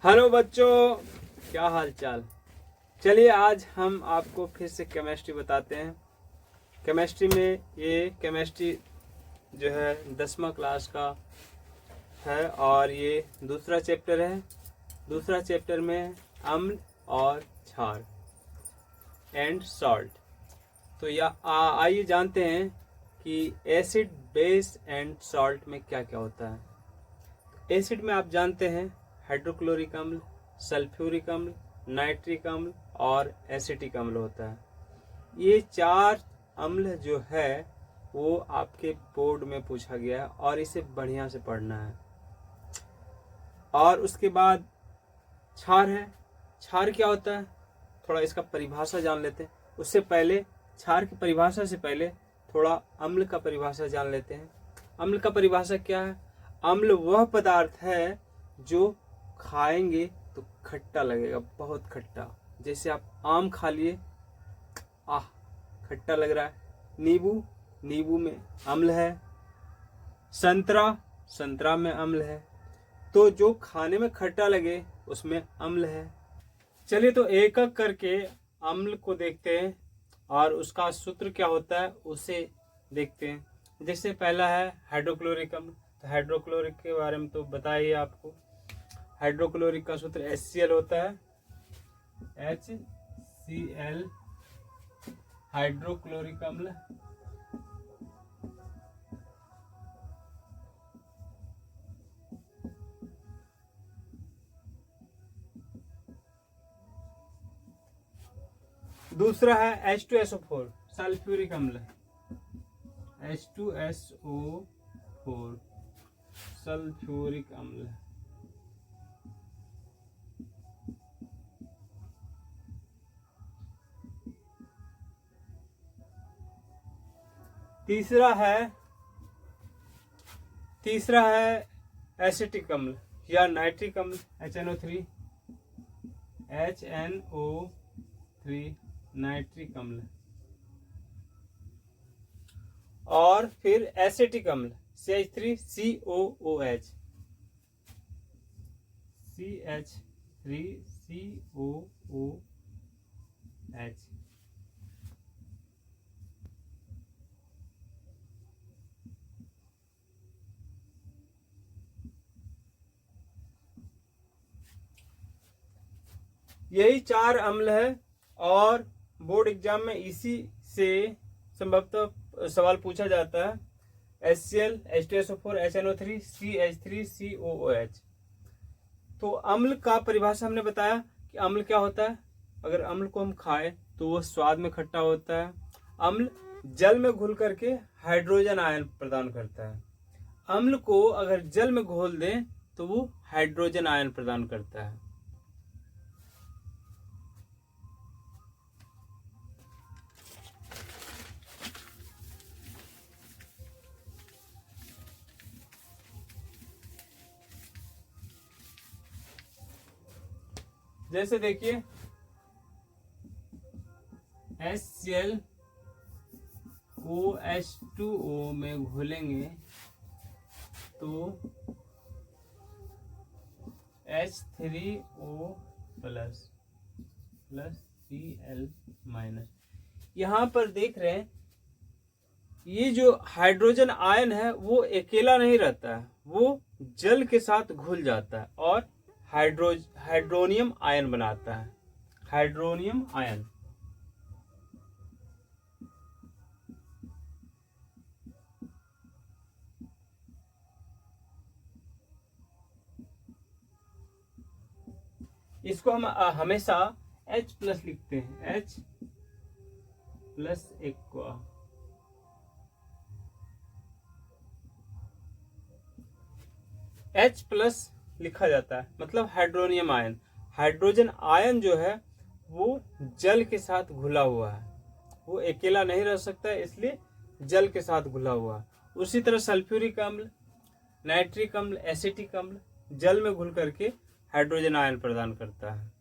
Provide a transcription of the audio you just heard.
Hello बच्चों, क्या हाल चाल। चलिए आज हम आपको फिर से केमिस्ट्री बताते हैं। केमिस्ट्री में ये केमिस्ट्री जो है 10वां क्लास का है और ये दूसरा चैप्टर है। दूसरा चैप्टर में अम्ल और क्षार एंड सॉल्ट। तो आइए जानते हैं कि एसिड, बेस एंड सॉल्ट में क्या क्या होता है। एसिड में आप जानते हैं हाइड्रोक्लोरिक अम्ल, सल्फ्यूरिक अम्ल, नाइट्रिक अम्ल और एसिटिक अम्ल होता है। ये 4 अम्ल जो है वो आपके बोर्ड में पूछा गया है और इसे बढ़िया से पढ़ना है। और उसके बाद क्षार है। क्षार क्या होता है, थोड़ा इसका परिभाषा जान लेते हैं। उससे पहले क्षार की परिभाषा से पहले थोड़ा अम्ल का परिभाषा जान लेते हैं। अम्ल का परिभाषा क्या है? अम्ल वह पदार्थ है जो खाएंगे तो खट्टा लगेगा, बहुत खट्टा। जैसे आप आम खा लिए, आह खट्टा लग रहा है। नींबू, नींबू में अम्ल है। संतरा, संतरा में अम्ल है। तो जो खाने में खट्टा लगे उसमें अम्ल है। चलिए तो एक एक करके अम्ल को देखते हैं और उसका सूत्र क्या होता है उसे देखते हैं। जैसे पहला है हाइड्रोक्लोरिक अम्ल। तो हाइड्रोक्लोरिक के बारे में तो बताइए आपको। हाइड्रोक्लोरिक का सूत्र HCl होता है, HCl हाइड्रोक्लोरिक अम्ल। दूसरा है H2SO4 सल्फ्यूरिक अम्ल, H2SO4 सल्फ्यूरिक अम्ल। तीसरा है एसिटिक अम्ल या नाइट्रिक अम्ल, HNO3 नाइट्रिक अम्ल। और फिर एसिटिक अम्ल CH3COOH, CH3COOH। यही 4 अम्ल है और बोर्ड एग्जाम में इसी से संभवतः सवाल पूछा जाता है। HCl, H2SO4, HNO3, CH3COOH। तो अम्ल का परिभाषा हमने बताया कि अम्ल क्या होता है। अगर अम्ल को हम खाएं तो वो स्वाद में खट्टा होता है। अम्ल जल में घुल करके हाइड्रोजन आयन प्रदान करता है। अम्ल को अगर जल में घोल दें तो वो हाइड्रोजन आयन प्रदान करता है। जैसे देखिए HCl को H2O में घोलेंगे तो H3O प्लस Cl माइनस। यहाँ पर देख रहे हैं ये जो हाइड्रोजन आयन है वो अकेला नहीं रहता है, वो जल के साथ घुल जाता है और हाइड्रोनियम आयन बनाता है। Hydronium ion. इसको हम हमेशा H प्लस लिखते हैं, H plus aqua. H plus लिखा जाता है मतलब हाइड्रोनियम आयन। हाइड्रोजन आयन जो है वो जल के साथ घुला हुआ है, वो अकेला नहीं रह सकता है, इसलिए जल के साथ घुला हुआ है। उसी तरह सल्फ्यूरिक अम्ल, नाइट्रिक अम्ल, एसिटिक अम्ल जल में घुल करके हाइड्रोजन आयन प्रदान करता है।